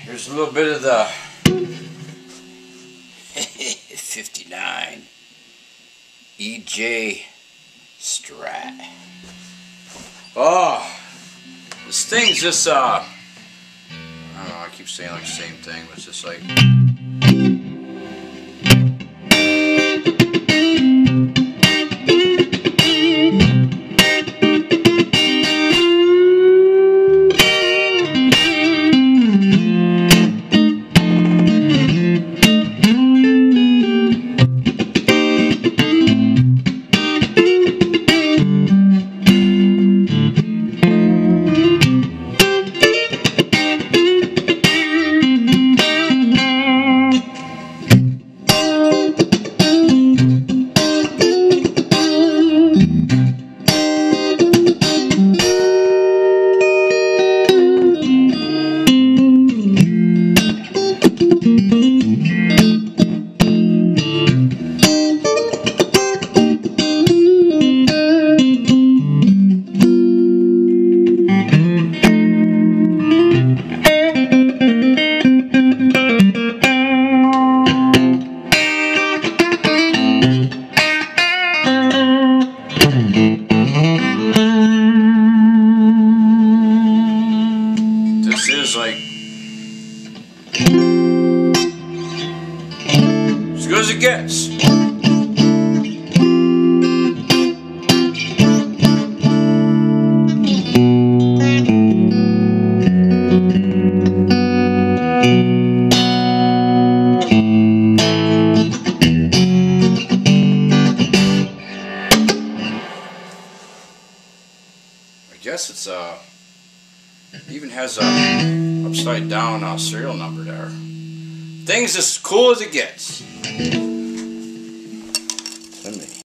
Here's a little bit of the 59 EJ Strat. Oh, this thing's just I don't know, I keep saying like the same thing, but it's just like this is like as good as it gets. I guess it's even has a upside down serial number there. Thing's as cool as it gets.